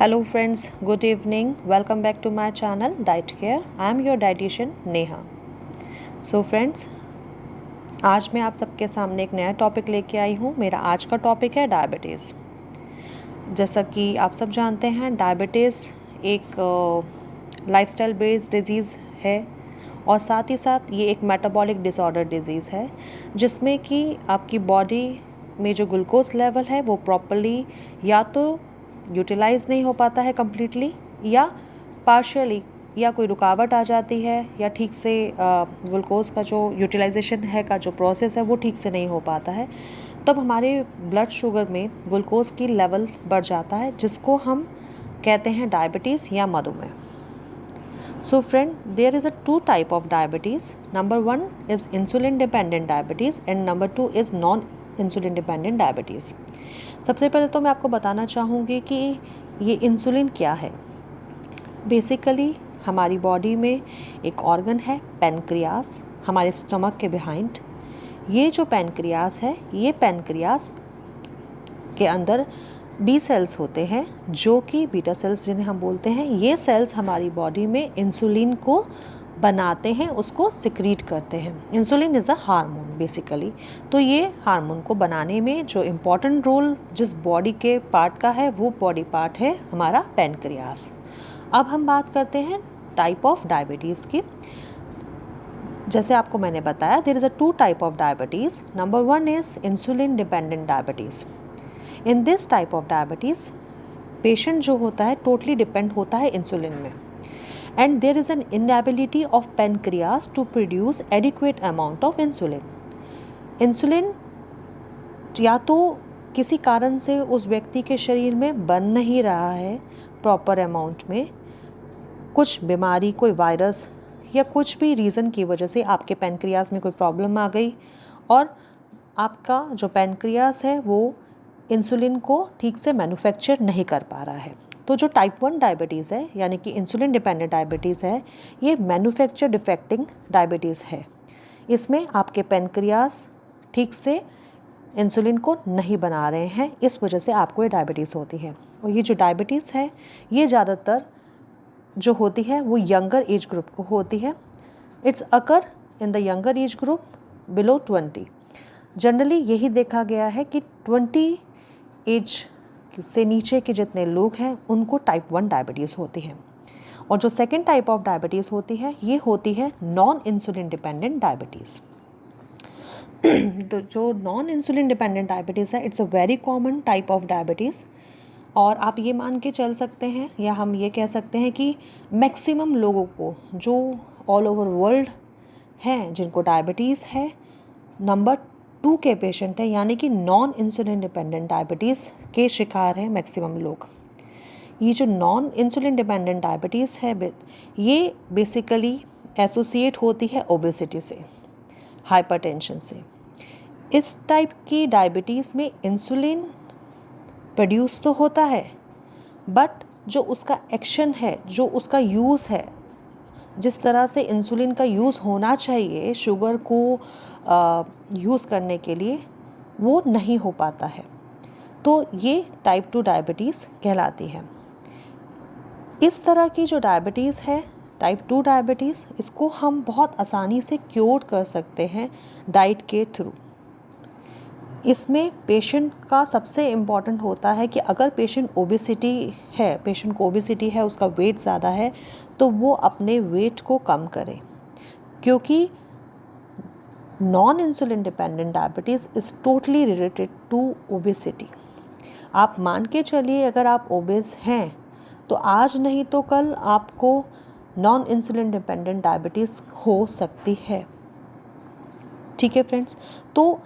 Hello friends, good evening. Welcome back to my channel Diet Care. I am your dietitian Neha. So friends, आज मैं आप सबके सामने एक नया टॉपिक लेके आई हूँ। मेरा आज का टॉपिक है डायबिटीज़। जैसा कि आप सब जानते हैं, डायबिटीज़ एक लाइफस्टाइल बेस्ड डिजीज़ है और साथ ही साथ ये एक मेटाबॉलिक डिसऑर्डर डिजीज़ है जिसमें कि आपकी बॉडी में जो ग्लूकोज लेवल है वो प्रॉपरली या तो यूटिलाइज़ नहीं हो पाता है कम्प्लीटली या पार्शियली, या कोई रुकावट आ जाती है या ठीक से ग्लूकोज का जो यूटिलाइजेशन है का जो प्रोसेस है वो ठीक से नहीं हो पाता है। तब हमारे ब्लड शुगर में ग्लूकोज की लेवल बढ़ जाता है जिसको हम कहते हैं डायबिटीज़ या मधुमेह। So friend, there is a two type of diabetes. Number one is insulin dependent diabetes and number two is non-insulin dependent diabetes. सबसे पहले तो मैं आपको बताना चाहूँगी कि ये इंसुलिन क्या है। बेसिकली हमारी बॉडी में एक ऑर्गन है पैनक्रियास, हमारे स्टमक के बिहाइंड। ये जो पैनक्रियास है, ये पैनक्रियास के अंदर बी सेल्स होते हैं जो कि बीटा सेल्स जिन्हें हम बोलते हैं। ये सेल्स हमारी बॉडी में इंसुलिन को बनाते हैं, उसको सिक्रीट करते हैं। Insulin is a hormone basically. तो ये हार्मोन को बनाने में जो इम्पॉर्टेंट रोल जिस बॉडी के पार्ट का है वो बॉडी पार्ट है हमारा पैनक्रियास। अब हम बात करते हैं टाइप ऑफ डायबिटीज़ की। जैसे आपको मैंने बताया, there is a two type of diabetes. Number one is insulin dependent diabetes. In this type of diabetes patient जो होता है टोटली डिपेंड होता है इंसुलिन में and there is an inability of pancreas to produce adequate amount of insulin. Insulin या तो किसी कारण से उस व्यक्ति के शरीर में बन नहीं रहा है प्रॉपर अमाउंट में, कुछ बीमारी, कोई वायरस या कुछ भी रीज़न की वजह से आपके पैनक्रियास में कोई प्रॉब्लम आ गई और आपका जो पैनक्रियास है वो इंसुलिन को ठीक से मैन्युफैक्चर नहीं कर पा रहा है। तो जो टाइप 1 डायबिटीज़ है यानी कि इंसुलिन डिपेंडेंट डायबिटीज़ है, ये मैन्युफैक्चर डिफेक्टिंग डायबिटीज़ है। इसमें आपके पैनक्रियास ठीक से इंसुलिन को नहीं बना रहे हैं, इस वजह से आपको ये डायबिटीज़ होती है। और ये जो डायबिटीज़ है ये ज़्यादातर जो होती है वो यंगर एज ग्रुप को होती है। It's occur in the younger age group below 20। Generally यही देखा गया है कि 20 एज से नीचे के जितने लोग हैं उनको टाइप 1 डायबिटीज़ होती है। और जो सेकेंड टाइप ऑफ डायबिटीज़ होती है ये होती है नॉन इंसुलिन डिपेंडेंट डायबिटीज़। तो जो नॉन इंसुलिन डिपेंडेंट डायबिटीज़ है, it's a very common type of diabetes. और आप ये मान के चल सकते हैं या हम ये कह सकते हैं कि मैक्सिमम लोगों को जो ऑल ओवर वर्ल्ड हैं जिनको डायबिटीज़ है, नंबर 2 के पेशेंट है, यानी कि नॉन इंसुलिन डिपेंडेंट डायबिटीज़ के शिकार हैं मैक्सिमम लोग। ये जो नॉन इंसुलिन डिपेंडेंट डायबिटीज़ है ये बेसिकली एसोसिएट होती है ओबेसिटी से, हाइपरटेंशन से। इस टाइप की डायबिटीज़ में इंसुलिन प्रोड्यूस तो होता है बट जो उसका एक्शन है, जो उसका यूज़ है, जिस तरह से इंसुलिन का यूज़ होना चाहिए शुगर को यूज़ करने के लिए, वो नहीं हो पाता है। तो ये टाइप 2 डायबिटीज़ कहलाती है। इस तरह की जो डायबिटीज़ है टाइप 2 डायबिटीज़, इसको हम बहुत आसानी से क्योर कर सकते हैं डाइट के थ्रू। इसमें पेशेंट का सबसे इम्पॉर्टेंट होता है कि अगर पेशेंट को ओबेसिटी है, उसका वेट ज़्यादा है, तो वो अपने वेट को कम करे, क्योंकि non insulin dependent diabetes is totally related to obesity. आप मान के चलिए अगर आप ओबेस हैं तो आज नहीं तो कल आपको नॉन इंसुलिन डिपेंडेंट डायबिटीज़ हो सकती है। ठीक है फ्रेंड्स, तो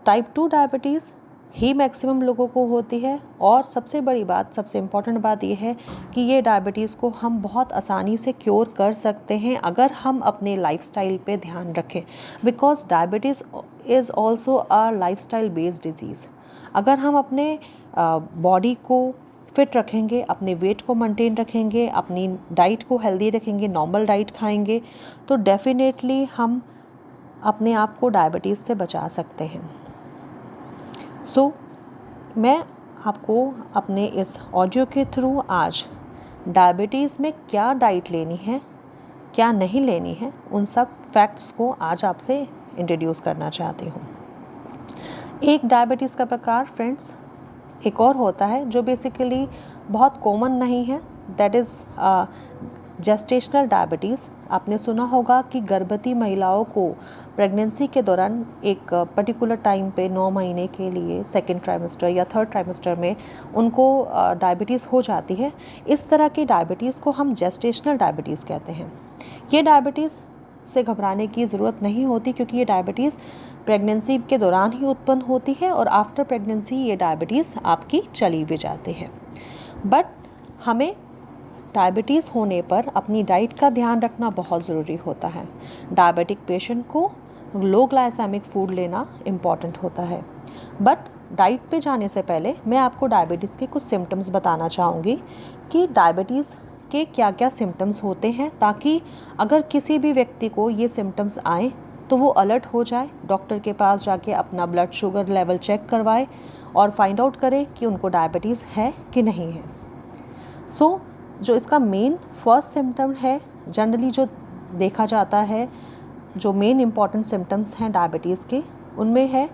टाइप 2 डायबिटीज़ ही मैक्सिमम लोगों को होती है। और सबसे बड़ी बात, सबसे इम्पॉर्टेंट बात यह है कि ये डायबिटीज़ को हम बहुत आसानी से क्योर कर सकते हैं अगर हम अपने लाइफस्टाइल पे ध्यान रखें, because diabetes is also a lifestyle based disease. अगर हम अपने बॉडी को फिट रखेंगे, अपने वेट को मेंटेन रखेंगे, अपनी डाइट को हेल्दी रखेंगे, नॉर्मल डाइट खाएंगे, तो डेफिनेटली हम अपने आप को डायबिटीज़ से बचा सकते हैं। सो मैं आपको अपने इस ऑडियो के थ्रू आज डायबिटीज़ में क्या डाइट लेनी है, क्या नहीं लेनी है, उन सब फैक्ट्स को आज आपसे इंट्रोड्यूस करना चाहती हूँ। एक डायबिटीज़ का प्रकार फ्रेंड्स एक और होता है जो बेसिकली बहुत कॉमन नहीं है, दैट इज़ जेस्टेशनल डायबिटीज़। आपने सुना होगा कि गर्भवती महिलाओं को प्रेगनेंसी के दौरान एक पर्टिकुलर टाइम पे 9 महीने के लिए सेकेंड ट्राइमेस्टर या थर्ड ट्राइमेस्टर में उनको डायबिटीज़ हो जाती है। इस तरह की डायबिटीज़ को हम जेस्टेशनल डायबिटीज़ कहते हैं। ये डायबिटीज़ से घबराने की ज़रूरत नहीं होती क्योंकि ये डायबिटीज़ प्रेगनेंसी के दौरान ही उत्पन्न होती है और आफ्टर प्रेगनेंसी ये डायबिटीज़ आपकी चली भी जाती है। बट हमें डायबिटीज़ होने पर अपनी डाइट का ध्यान रखना बहुत ज़रूरी होता है। डायबिटिक पेशेंट को लो ग्लाइसेमिक फूड लेना इम्पॉर्टेंट होता है। बट डाइट पे जाने से पहले मैं आपको डायबिटीज़ के कुछ सिम्टम्स बताना चाहूँगी कि डायबिटीज़ के क्या क्या सिम्टम्स होते हैं, ताकि अगर किसी भी व्यक्ति को ये सिम्टम्स आए तो वो अलर्ट हो जाए, डॉक्टर के पास जाके अपना ब्लड शुगर लेवल चेक करवाए और फाइंड आउट करे कि उनको डायबिटीज़ है कि नहीं है। जो इसका मेन फर्स्ट सिम्टम है, जनरली जो देखा जाता है, जो मेन इम्पॉर्टेंट सिम्टम्स हैं डायबिटीज़ के, उनमें है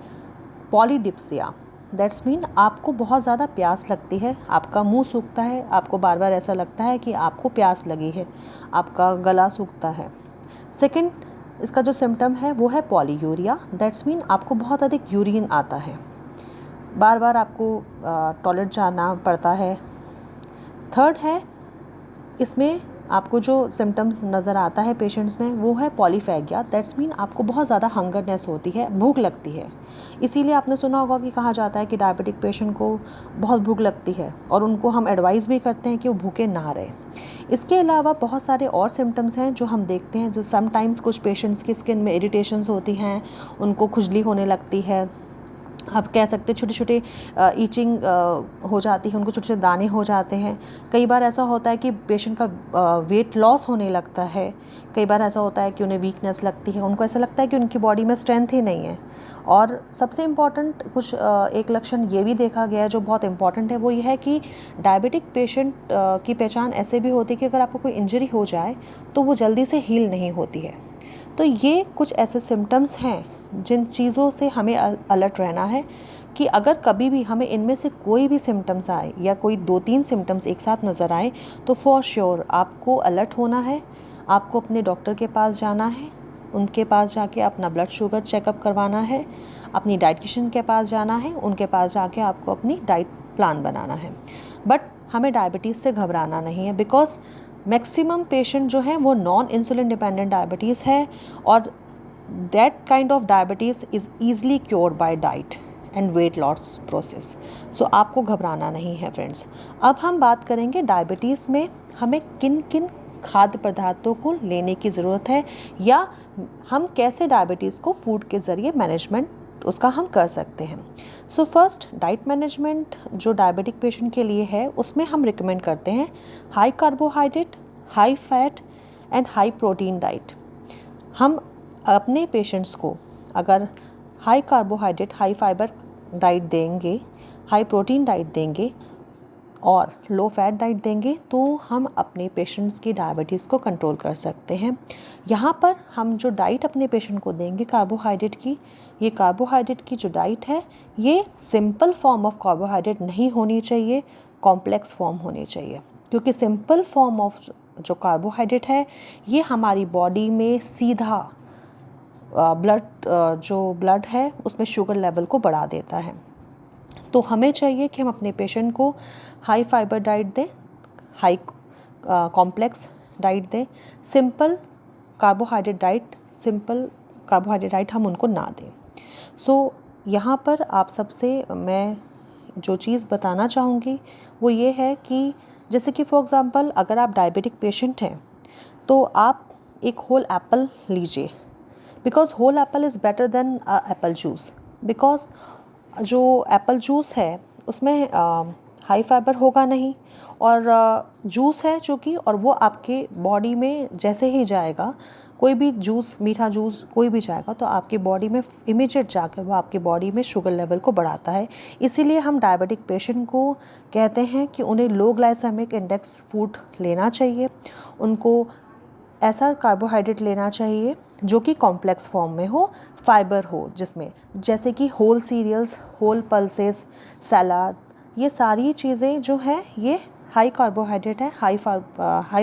पॉलीडिप्सिया। दैट्स मीन आपको बहुत ज़्यादा प्यास लगती है, आपका मुंह सूखता है, आपको बार बार ऐसा लगता है कि आपको प्यास लगी है, आपका गला सूखता है। सेकंड इसका जो सिम्टम है वो है पॉलीयूरिया। दैट्स मीन आपको बहुत अधिक यूरिन आता है, बार बार आपको टॉयलेट जाना पड़ता है। थर्ड है, इसमें आपको जो सिम्टम्स नज़र आता है पेशेंट्स में वो है पॉलीफैगिया। दैट्स मीन आपको बहुत ज़्यादा हंगरनेस होती है, भूख लगती है। इसीलिए आपने सुना होगा कि कहा जाता है कि डायबिटिक पेशेंट को बहुत भूख लगती है और उनको हम एडवाइस भी करते हैं कि वो भूखे ना रहें। इसके अलावा बहुत सारे और सिम्टम्स हैं जो हम देखते हैं। जो समटाइम्स कुछ पेशेंट्स की स्किन में इरिटेशंस होती हैं, उनको खुजली होने लगती है, आप कह सकते हैं छोटे छोटे ईचिंग हो जाती है, उनको छोटे छोटे दाने हो जाते हैं। कई बार ऐसा होता है कि पेशेंट का वेट लॉस होने लगता है। कई बार ऐसा होता है कि उन्हें वीकनेस लगती है, उनको ऐसा लगता है कि उनकी बॉडी में स्ट्रेंथ ही नहीं है। और सबसे इम्पॉर्टेंट कुछ एक लक्षण ये भी देखा गया है जो बहुत इम्पॉर्टेंट है, वो ये है कि डायबिटिक पेशेंट की पहचान ऐसे भी होती है कि अगर आपको कोई इंजरी हो जाए तो वो जल्दी से हील नहीं होती है। तो ये कुछ ऐसे सिम्टम्स हैं जिन चीज़ों से हमें अलर्ट रहना है कि अगर कभी भी हमें इनमें से कोई भी सिम्टम्स आए या कोई 2-3 सिम्टम्स एक साथ नज़र आए तो फॉर श्योर आपको अलर्ट होना है, आपको अपने डॉक्टर के पास जाना है, उनके पास जाके अपना ब्लड शुगर चेकअप करवाना है, अपनी डाइटिशियन के पास जाना है, उनके पास जाके आपको अपनी डाइट प्लान बनाना है। बट हमें डायबिटीज़ से घबराना नहीं है, बिकॉज मैक्सिमम पेशेंट जो है वो नॉन इंसुलिन डिपेंडेंट डायबिटीज़ है और that kind of diabetes is easily cured by diet and weight loss process. So आपको घबराना नहीं है फ्रेंड्स। अब हम बात करेंगे डायबिटीज़ में हमें किन किन खाद्य पदार्थों को लेने की ज़रूरत है या हम कैसे डायबिटीज़ को फूड के ज़रिए मैनेजमेंट उसका हम कर सकते हैं। सो फर्स्ट डाइट मैनेजमेंट जो डायबिटिक पेशेंट के लिए है उसमें हम रिकमेंड करते हैं high carbohydrate, high fat and high protein diet. हम अपने पेशेंट्स को अगर high carbohydrate, high fibre diet देंगे, हाई प्रोटीन डाइट देंगे और लो फैट डाइट देंगे तो हम अपने पेशेंट्स की डायबिटीज़ को कंट्रोल कर सकते हैं। यहाँ पर हम जो डाइट अपने पेशेंट को देंगे कार्बोहाइड्रेट की, ये कार्बोहाइड्रेट की जो डाइट है ये सिंपल फॉर्म ऑफ कार्बोहाइड्रेट नहीं होनी चाहिए, कॉम्प्लेक्स फॉर्म होनी चाहिए। क्योंकि सिंपल फॉर्म ऑफ जो कार्बोहाइड्रेट है ये हमारी बॉडी में सीधा ब्लड है उसमें शुगर लेवल को बढ़ा देता है। तो हमें चाहिए कि हम अपने पेशेंट को हाई फाइबर डाइट दें, हाई कॉम्प्लेक्स डाइट दें, सिंपल कार्बोहाइड्रेट डाइट हम उनको ना दें। सो यहाँ पर आप सबसे मैं जो चीज़ बताना चाहूँगी वो ये है कि जैसे कि फॉर एग्ज़ाम्पल अगर आप डायबिटिक पेशेंट हैं तो आप एक होल एप्पल लीजिए, because whole apple is better than apple juice. Because जो एप्पल जूस है उसमें हाई फाइबर होगा नहीं और जूस है जो कि और वो आपके बॉडी में जैसे ही जाएगा कोई भी जूस, मीठा जूस कोई भी जाएगा तो आपकी बॉडी में इमीडिएट जाकर वो आपकी बॉडी में शुगर लेवल को बढ़ाता है। इसीलिए हम डायबिटिक पेशेंट को कहते हैं कि उन्हें लो ग्लाइसेमिक इंडेक्स फूड लेना चाहिए, उनको ऐसा कार्बोहाइड्रेट लेना चाहिए जो कि कॉम्प्लेक्स फॉर्म में हो, फाइबर हो जिसमें, जैसे कि होल सीरियल्स, होल पल्सेस, सलाद, ये सारी चीज़ें जो हैं ये हाई कार्बोहाइड्रेट है, हाई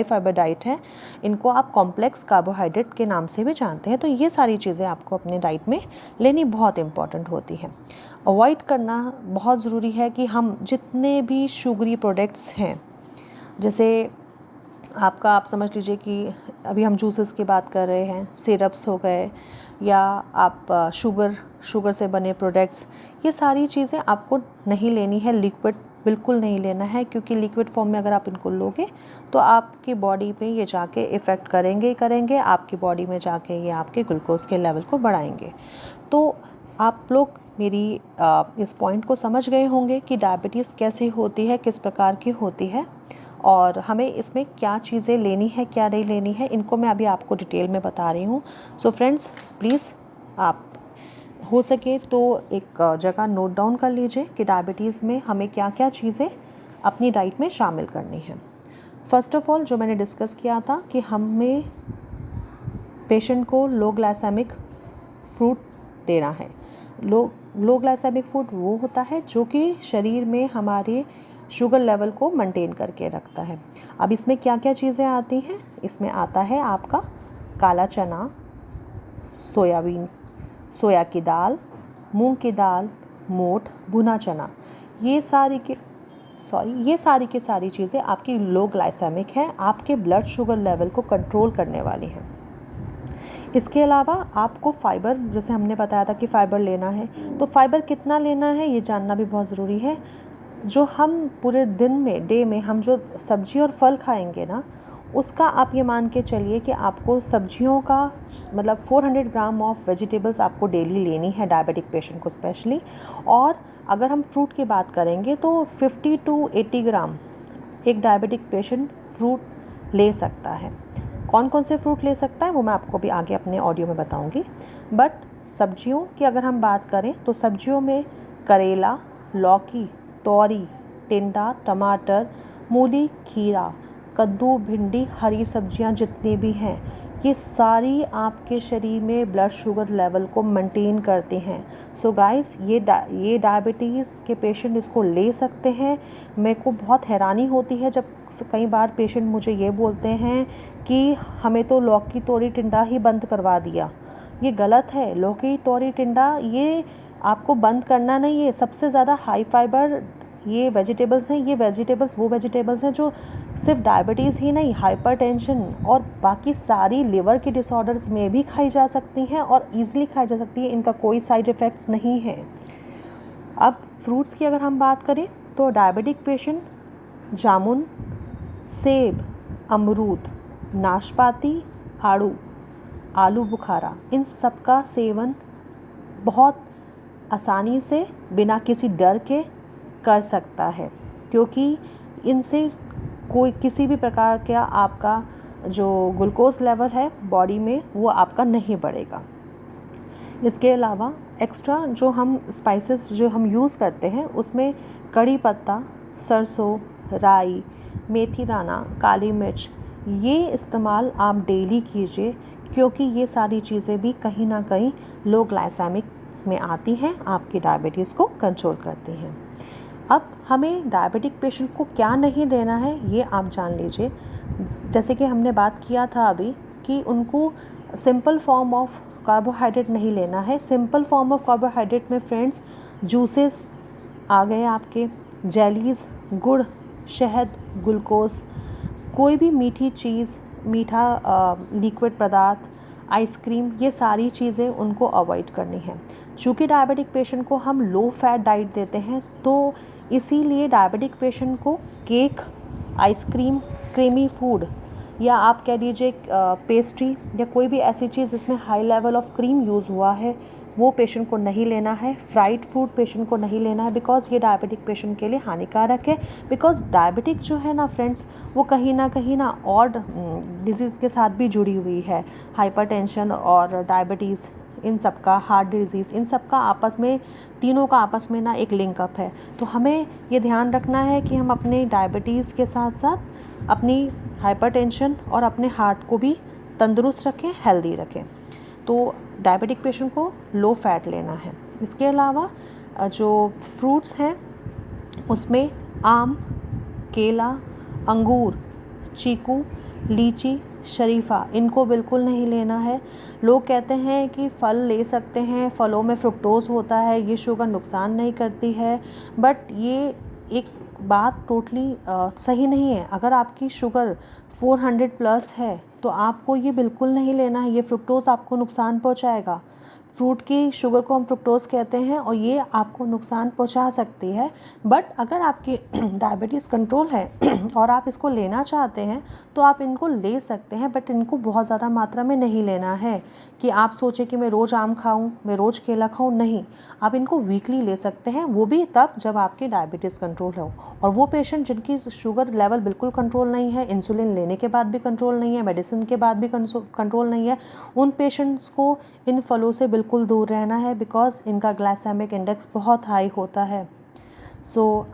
फाइबर डाइट है। इनको आप कॉम्प्लेक्स कार्बोहाइड्रेट के नाम से भी जानते हैं। तो ये सारी चीज़ें आपको अपने डाइट में लेनी बहुत इम्पॉर्टेंट होती हैं। अवॉइड करना बहुत ज़रूरी है कि हम जितने भी शुगरी प्रोडक्ट्स हैं, जैसे आप समझ लीजिए कि अभी हम जूसेस की बात कर रहे हैं, सिरप्स हो गए, या आप शुगर से बने प्रोडक्ट्स, ये सारी चीज़ें आपको नहीं लेनी है। लिक्विड बिल्कुल नहीं लेना है, क्योंकि लिक्विड फॉर्म में अगर आप इनको लोगे तो आपकी बॉडी पे ये जाके इफ़ेक्ट करेंगे, आपकी बॉडी में जाके ये आपके ग्लूकोज के लेवल को बढ़ाएंगे। तो आप लोग मेरी इस पॉइंट को समझ गए होंगे कि डायबिटीज़ कैसे होती है, किस प्रकार की होती है, और हमें इसमें क्या चीज़ें लेनी है, क्या नहीं लेनी है, इनको मैं अभी आपको डिटेल में बता रही हूँ। सो फ्रेंड्स, प्लीज़ आप हो सके तो एक जगह नोट डाउन कर लीजिए कि डायबिटीज़ में हमें क्या क्या चीज़ें अपनी डाइट में शामिल करनी है। फर्स्ट ऑफ ऑल, जो मैंने डिस्कस किया था कि हमें पेशेंट को लो ग्लाइसेमिक फ्रूट देना है। लो ग्लाइसेमिक फूड वो होता है जो कि शरीर में हमारे शुगर लेवल को मेंटेन करके रखता है। अब इसमें क्या क्या चीज़ें आती हैं? इसमें आता है आपका काला चना, सोया की दाल, मूंग की दाल, मोठ, भुना चना, ये सारी की सारी चीज़ें आपकी लो ग्लाइसेमिक है, आपके ब्लड शुगर लेवल को कंट्रोल करने वाली हैं। इसके अलावा आपको फाइबर, जैसे हमने बताया था कि फ़ाइबर लेना है, तो फाइबर कितना लेना है ये जानना भी बहुत ज़रूरी है। जो हम पूरे दिन में, डे में हम जो सब्जी और फल खाएंगे ना, उसका आप ये मान के चलिए कि आपको सब्जियों का मतलब 400 ग्राम ऑफ वेजिटेबल्स आपको डेली लेनी है, डायबिटिक पेशेंट को स्पेशली। और अगर हम फ्रूट की बात करेंगे तो 50 to 80 ग्राम एक डायबिटिक पेशेंट फ्रूट ले सकता है। कौन कौन से फ्रूट ले सकता है वो मैं आपको भी आगे अपने ऑडियो में बताऊंगी। बट सब्जियों की अगर हम बात करें तो सब्जियों में करेला, लौकी, तोरी, टिंडा, टमाटर, मूली, खीरा, कद्दू, भिंडी, हरी सब्जियां जितनी भी हैं, ये सारी आपके शरीर में ब्लड शुगर लेवल को मेंटेन करते हैं। सो गाइस, ये डायबिटीज़ के पेशेंट इसको ले सकते हैं। मेरे को बहुत हैरानी होती है जब कई बार पेशेंट मुझे ये बोलते हैं कि हमें तो लौकी, तोरी, टिंडा ही बंद करवा दिया। ये गलत है। लौकी, तोरी, टिंडा ये आपको बंद करना नहीं है। सबसे ज़्यादा हाई फाइबर ये वेजिटेबल्स हैं। ये वेजिटेबल्स वो वेजिटेबल्स हैं जो सिर्फ डायबिटीज़ ही नहीं, हाइपरटेंशन और बाकी सारी लिवर की डिसऑर्डर्स में भी खाई जा सकती हैं और ईज़िली खाई जा सकती है। इनका कोई साइड इफ़ेक्ट्स नहीं है। अब फ्रूट्स की अगर हम बात करें तो डायबिटिक पेशेंट जामुन, सेब, अमरूद, नाशपाती, आलू बुखारा, इन सब का सेवन बहुत आसानी से बिना किसी डर के कर सकता है, क्योंकि इनसे कोई किसी भी प्रकार का आपका जो ग्लूकोज लेवल है बॉडी में वो आपका नहीं बढ़ेगा। इसके अलावा एक्स्ट्रा जो हम स्पाइसेस जो हम यूज़ करते हैं उसमें कड़ी पत्ता, सरसों, राई, मेथी दाना, काली मिर्च, ये इस्तेमाल आप डेली कीजिए, क्योंकि ये सारी चीज़ें भी कहीं ना कहीं लो ग्लाइसेमिक में आती हैं, आपकी डायबिटीज़ को कंट्रोल करती हैं। अब हमें डायबिटिक पेशेंट को क्या नहीं देना है ये आप जान लीजिए। जैसे कि हमने बात किया था अभी कि उनको सिंपल फॉर्म ऑफ कार्बोहाइड्रेट नहीं लेना है। सिंपल फॉर्म ऑफ कार्बोहाइड्रेट में फ्रेंड्स जूसेस आ गए, आपके जेलीज़, गुड़, शहद, ग्लूकोज, कोई भी मीठी चीज़, मीठा लिक्विड पदार्थ, आइसक्रीम, ये सारी चीज़ें उनको अवॉइड करनी है। चूँकि डायबिटिक पेशेंट को हम लो फैट डाइट देते हैं तो इसीलिए डायबिटिक पेशेंट को केक, आइसक्रीम, क्रीमी फूड, या आप कह लीजिए पेस्ट्री या कोई भी ऐसी चीज़ जिसमें high level of cream use हुआ है वो पेशेंट को नहीं लेना है। फ्राइड फूड पेशेंट को नहीं लेना है, बिकॉज़ ये डायबिटिक पेशेंट के लिए हानिकारक है। बिकॉज़ डायबिटिक जो है ना फ्रेंड्स, वो कहीं ना और डिजीज़ के साथ भी जुड़ी हुई है। हाइपरटेंशन और डायबिटीज़, इन सब का, हार्ट डिजीज़, इन सब का आपस में, तीनों का आपस में ना एक लिंकअप है। तो हमें ये ध्यान रखना है कि हम अपने डायबिटीज़ के साथ साथ अपनी हाइपरटेंशन और अपने हार्ट को भी तंदुरुस्त रखें, हेल्दी रखें। तो डायबिटिक पेशेंट को लो फैट लेना है। इसके अलावा जो फ्रूट्स हैं उसमें आम, केला, अंगूर, चीकू, लीची, शरीफा, इनको बिल्कुल नहीं लेना है। लोग कहते हैं कि फल ले सकते हैं, फलों में फ्रुक्टोज़ होता है, ये शुगर नुकसान नहीं करती है, बट ये एक बात टोटली सही नहीं है। अगर आपकी शुगर 400 प्लस है तो आपको ये बिल्कुल नहीं लेना है, ये फ्रुक्टोज़ आपको नुकसान पहुंचाएगा। फ्रूट की शुगर को हम फ्रुक्टोज़ कहते हैं और ये आपको नुकसान पहुंचा सकती है। बट अगर आपकी डायबिटीज़ कंट्रोल है और आप इसको लेना चाहते हैं तो आप इनको ले सकते हैं, बट इनको बहुत ज़्यादा मात्रा में नहीं लेना है कि आप सोचें कि मैं रोज़ आम खाऊं, मैं रोज़ केला खाऊं। नहीं, आप इनको वीकली ले सकते हैं, वो भी तब जब आपकी डायबिटीज़ कंट्रोल हो। और वो पेशेंट जिनकी शुगर लेवल बिल्कुल कंट्रोल नहीं है, इंसुलिन लेने के बाद भी कंट्रोल नहीं है, मेडिसिन के बाद भी कंट्रोल नहीं है, उन पेशेंट्स को इन फलों से बिल्कुल दूर रहना है, बिकॉज़ इनका ग्लाइसेमिक इंडेक्स बहुत हाई होता है। सो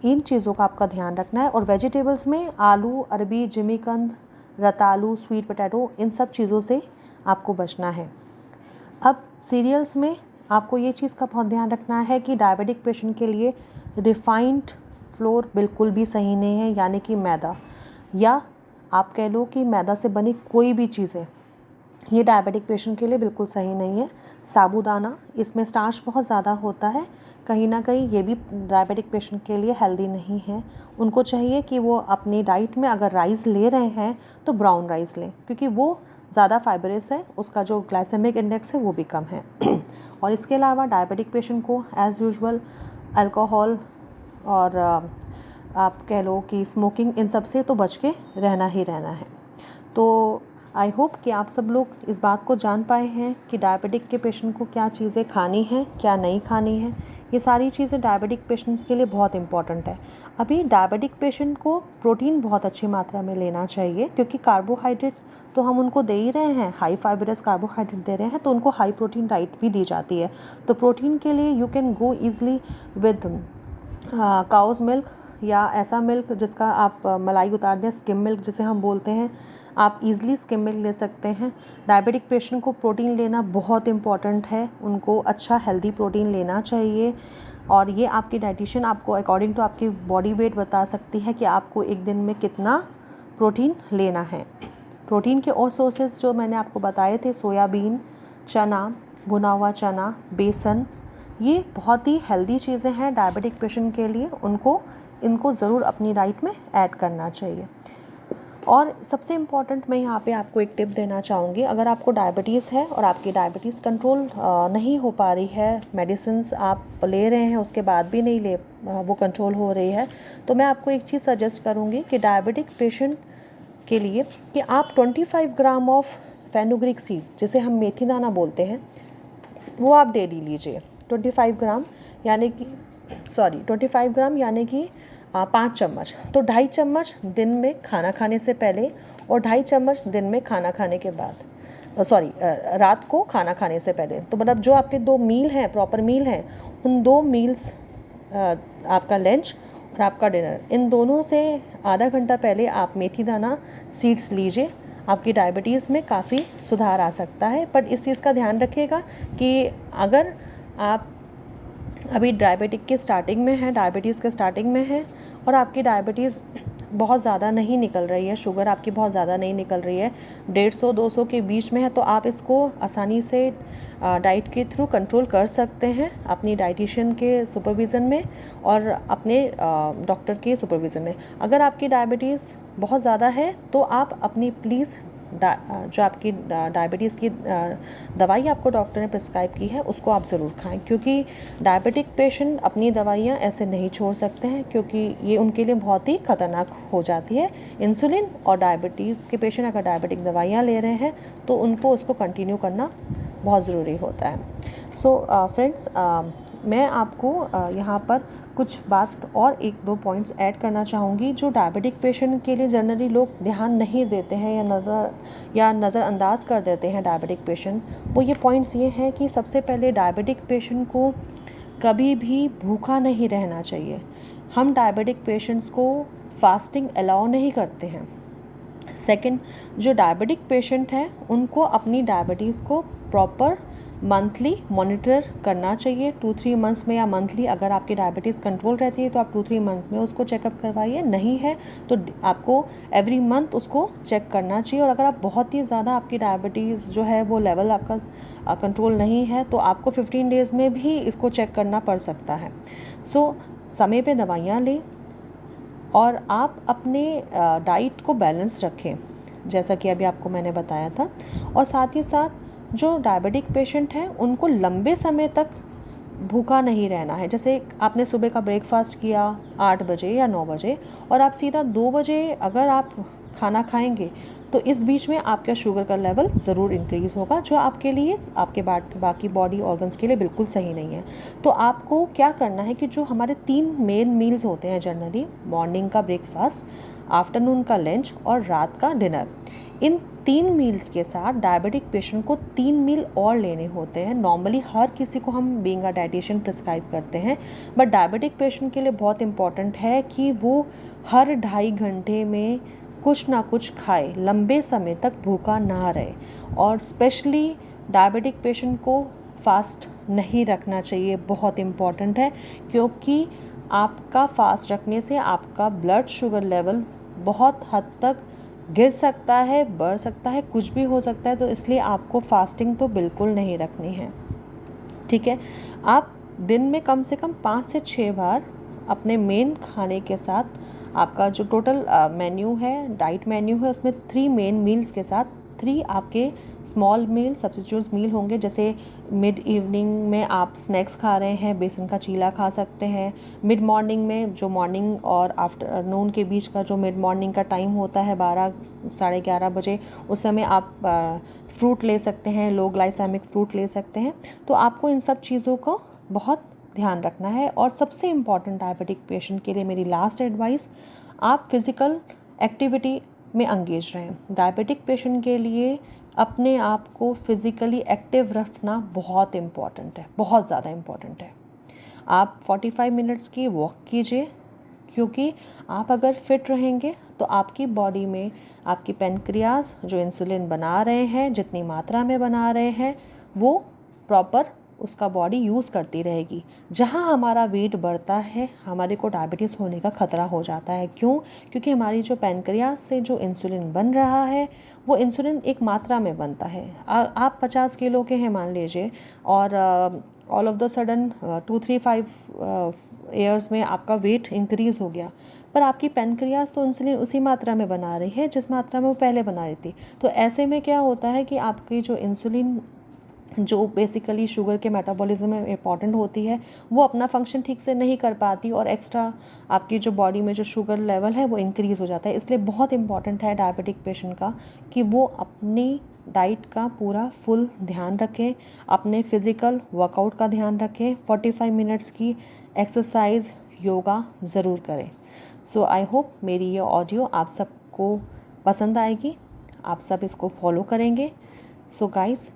इन चीज़ों का आपका ध्यान रखना है। और वेजिटेबल्स में आलू, अरबी, जिमीकंद, रतालू, स्वीट पोटैटो, इन सब चीज़ों से आपको बचना है। अब सीरियल्स में आपको ये चीज़ का बहुत ध्यान रखना है कि डायबिटिक पेशेंट के लिए रिफाइंड फ्लोर बिल्कुल भी सही नहीं है, यानी कि मैदा, या आप कह लो कि मैदा से बनी कोई भी चीज़ें, ये डायबिटिक पेशेंट के लिए बिल्कुल सही नहीं है। साबूदाना, इसमें स्टार्च बहुत ज़्यादा होता है, कहीं ना कहीं ये भी डायबिटिक पेशेंट के लिए हेल्दी नहीं है। उनको चाहिए कि वो अपनी डाइट में अगर राइस ले रहे हैं तो ब्राउन राइस लें, क्योंकि वो ज़्यादा फाइबरस है, उसका जो ग्लाइसेमिक इंडेक्स है वो भी कम है। और इसके अलावा डायबिटिक पेशेंट को एज़ यूजुअल अल्कोहल और आप कह लो कि स्मोकिंग, इन सब से तो बच के रहना ही रहना है। तो आई होप कि आप सब लोग इस बात को जान पाए हैं कि डायबिटिक के पेशेंट को क्या चीज़ें खानी हैं, क्या नहीं खानी है। ये सारी चीज़ें डायबिटिक पेशेंट के लिए बहुत इंपॉर्टेंट है। अभी डायबिटिक पेशेंट को प्रोटीन बहुत अच्छी मात्रा में लेना चाहिए, क्योंकि कार्बोहाइड्रेट तो हम उनको दे ही रहे हैं, हाई फाइबरस कार्बोहाइड्रेट दे रहे हैं, तो उनको हाई प्रोटीन डाइट भी दी जाती है। तो प्रोटीन के लिए you can go easily with cow's milk, या ऐसा मिल्क जिसका आप मलाई उतार दें, स्किम मिल्क जिसे हम बोलते हैं, आप इजीली स्किम मिल्क ले सकते हैं। डायबिटिक पेशेंट को प्रोटीन लेना बहुत इम्पॉर्टेंट है, उनको अच्छा हेल्दी प्रोटीन लेना चाहिए। और ये आपकी डाइटिशियन आपको अकॉर्डिंग टू आपकी बॉडी वेट बता सकती है कि आपको एक दिन में कितना प्रोटीन लेना है। प्रोटीन के और सोर्सेज जो मैंने आपको बताए थे, सोयाबीन, चना, भुना हुआ चना, बेसन, ये बहुत ही हेल्दी चीज़ें हैं डायबिटिक पेशेंट के लिए, इनको ज़रूर अपनी डाइट में ऐड करना चाहिए। और सबसे इम्पॉर्टेंट मैं यहाँ पे आपको एक टिप देना चाहूँगी, अगर आपको डायबिटीज़ है और आपकी डायबिटीज़ कंट्रोल नहीं हो पा रही है, मेडिसिन्स आप ले रहे हैं उसके बाद भी नहीं वो कंट्रोल हो रही है, तो मैं आपको एक चीज़ सजेस्ट करूँगी कि डायबिटिक पेशेंट के लिए कि आप 25 ग्राम ऑफ फेनुग्रीक सीड, जिसे हम मेथी दाना बोलते हैं, वो आप डेली लीजिए। 25 ग्राम यानी कि 5 चम्मच, तो 2.5 चम्मच दिन में खाना खाने से पहले और 2.5 चम्मच दिन में खाना खाने के बाद, रात को खाना खाने से पहले। तो मतलब जो आपके 2 मील हैं, प्रॉपर मील हैं, उन 2 मील्स, आपका लंच और आपका डिनर, इन दोनों से आधा घंटा पहले आप मेथी दाना सीड्स लीजिए। आपकी डायबिटीज़ में काफ़ी सुधार आ सकता है। बट इस चीज़ का ध्यान रखिएगा कि अगर आप अभी डायबिटीज़ के स्टार्टिंग में है और आपकी डायबिटीज़ बहुत ज़्यादा नहीं निकल रही है, शुगर आपकी बहुत ज़्यादा नहीं निकल रही है, 150-200 के बीच में है, तो आप इसको आसानी से डाइट के थ्रू कंट्रोल कर सकते हैं, अपनी डाइटिशियन के सुपरविज़न में और अपने डॉक्टर के सुपरविज़न में। अगर आपकी डायबिटीज़ बहुत ज़्यादा है तो आप अपनी प्लीज़ जो आपकी डायबिटीज़ की दवाई आपको डॉक्टर ने प्रिस्क्राइब की है उसको आप ज़रूर खाएं, क्योंकि डायबिटिक पेशेंट अपनी दवाइयाँ ऐसे नहीं छोड़ सकते हैं, क्योंकि ये उनके लिए बहुत ही ख़तरनाक हो जाती है। इंसुलिन और डायबिटीज़ के पेशेंट अगर डायबिटिक दवाइयाँ ले रहे हैं तो उनको उसको कंटिन्यू करना बहुत ज़रूरी होता है। सो फ्रेंड्स, मैं आपको यहाँ पर कुछ बात और 1-2 पॉइंट्स ऐड करना चाहूँगी जो डायबिटिक पेशेंट के लिए जनरली लोग ध्यान नहीं देते हैं या नज़रअंदाज कर देते हैं डायबिटिक पेशेंट। वो ये पॉइंट्स ये हैं कि सबसे पहले डायबिटिक पेशेंट को कभी भी भूखा नहीं रहना चाहिए। हम डायबिटिक पेशेंट्स को फास्टिंग अलाउ नहीं करते हैं। सेकंड, जो डायबिटिक पेशेंट हैं उनको अपनी डायबिटीज़ को प्रॉपर मंथली मॉनिटर करना चाहिए, 2-3 मंथ्स में या मंथली। अगर आपकी डायबिटीज़ कंट्रोल रहती है तो आप 2-3 मंथ्स में उसको चेकअप करवाइए, नहीं है तो आपको एवरी मंथ उसको चेक करना चाहिए। और अगर आप बहुत ही ज़्यादा आपकी डायबिटीज़ जो है वो लेवल आपका कंट्रोल नहीं है तो आपको 15 डेज़ में भी इसको चेक करना पड़ सकता है। सो समय पे दवाइयाँ लें और आप अपने डाइट को बैलेंस रखें, जैसा कि अभी आपको मैंने बताया था। और साथ ही साथ जो डायबिटिक पेशेंट हैं उनको लंबे समय तक भूखा नहीं रहना है। जैसे आपने सुबह का ब्रेकफास्ट किया 8 बजे या 9 बजे और आप सीधा 2 बजे अगर आप खाना खाएंगे तो इस बीच में आपका शुगर का लेवल ज़रूर इंक्रीज़ होगा, जो आपके लिए आपके बाकी बॉडी ऑर्गन्स के लिए बिल्कुल सही नहीं है। तो आपको क्या करना है कि जो हमारे 3 मेन मील्स होते हैं जनरली, मॉर्निंग का ब्रेकफास्ट, आफ्टरनून का लंच और रात का डिनर, इन 3 मील्स के साथ डायबिटिक पेशेंट को 3 मील और लेने होते हैं। नॉर्मली हर किसी को हम बीइंग अ डाइटिशियन प्रिस्क्राइब करते हैं, बट डायबिटिक पेशेंट के लिए बहुत इंपॉर्टेंट है कि वो हर 2.5 घंटे में कुछ ना कुछ खाए, लंबे समय तक भूखा ना रहे। और स्पेशली डायबिटिक पेशेंट को फास्ट नहीं रखना चाहिए, बहुत इम्पॉर्टेंट है, क्योंकि आपका फास्ट रखने से आपका ब्लड शुगर लेवल बहुत हद तक गिर सकता है, बढ़ सकता है, कुछ भी हो सकता है। तो इसलिए आपको फास्टिंग तो बिल्कुल नहीं रखनी है, ठीक है। आप दिन में कम से कम 5 से 6 बार अपने मेन खाने के साथ, आपका जो टोटल मेन्यू है, डाइट मेन्यू है, उसमें 3 मेन मील्स के साथ 3 आपके स्मॉल मील सब्स्टिट्यूट मील होंगे। जैसे मिड इवनिंग में आप स्नैक्स खा रहे हैं, बेसन का चीला खा सकते हैं। मिड मॉर्निंग में, जो मॉर्निंग और आफ्टरनून के बीच का जो मिड मॉर्निंग का टाइम होता है 12 साढ़े 11 बजे, उस समय आप फ्रूट ले सकते हैं, लो ग्लाइसेमिक फ्रूट ले सकते हैं। तो आपको इन सब चीज़ों को बहुत ध्यान रखना है। और सबसे इम्पॉर्टेंट डायबिटिक पेशेंट के लिए मेरी लास्ट एडवाइस, आप फिज़िकल एक्टिविटी में एंगेज रहें। डायबिटिक पेशेंट के लिए अपने आप को फिज़िकली एक्टिव रखना बहुत इम्पॉर्टेंट है, बहुत ज़्यादा इम्पॉर्टेंट है। आप 45 मिनट्स की वॉक कीजिए, क्योंकि आप अगर फिट रहेंगे तो आपकी बॉडी में आपकी पेनक्रियाज जो इंसुलिन बना रहे हैं, जितनी मात्रा में बना रहे हैं, वो प्रॉपर उसका बॉडी यूज़ करती रहेगी। जहाँ हमारा वेट बढ़ता है हमारे को डायबिटीज़ होने का खतरा हो जाता है। क्यों? क्योंकि हमारी जो पेनक्रियाज से जो इंसुलिन बन रहा है वो इंसुलिन एक मात्रा में बनता है। आप 50 किलो के हैं मान लीजिए, और all of the sudden 2-3-5 years में आपका वेट इंक्रीज़ हो गया, पर आपकी पेनक्रियाज तो इंसुलिन उसी मात्रा में बना रही है जिस मात्रा में वो पहले बना रही थी। तो ऐसे में क्या होता है कि आपकी जो इंसुलिन, जो बेसिकली शुगर के मेटाबॉलिज्म में इम्पॉर्टेंट होती है, वो अपना फंक्शन ठीक से नहीं कर पाती और एक्स्ट्रा आपकी जो बॉडी में जो शुगर लेवल है वो इंक्रीज़ हो जाता है। इसलिए बहुत इम्पॉर्टेंट है डायबिटिक पेशेंट का कि वो अपनी डाइट का पूरा फुल ध्यान रखें, अपने फिज़िकल वर्कआउट का ध्यान रखें, 45 मिनट्स की एक्सरसाइज, योगा ज़रूर करें। सो आई होप मेरी ये ऑडियो आप सबको पसंद आएगी, आप सब इसको फॉलो करेंगे। सो गाइज़,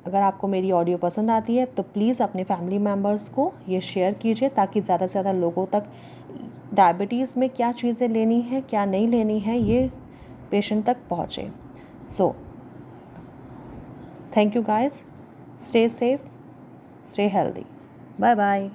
अगर आपको मेरी ऑडियो पसंद आती है तो प्लीज़ अपने फैमिली मेम्बर्स को ये शेयर कीजिए, ताकि ज़्यादा से ज़्यादा लोगों तक डायबिटीज़ में क्या चीज़ें लेनी है, क्या नहीं लेनी है, ये पेशेंट तक पहुँचे। So thank you guys, stay safe, stay healthy, bye bye.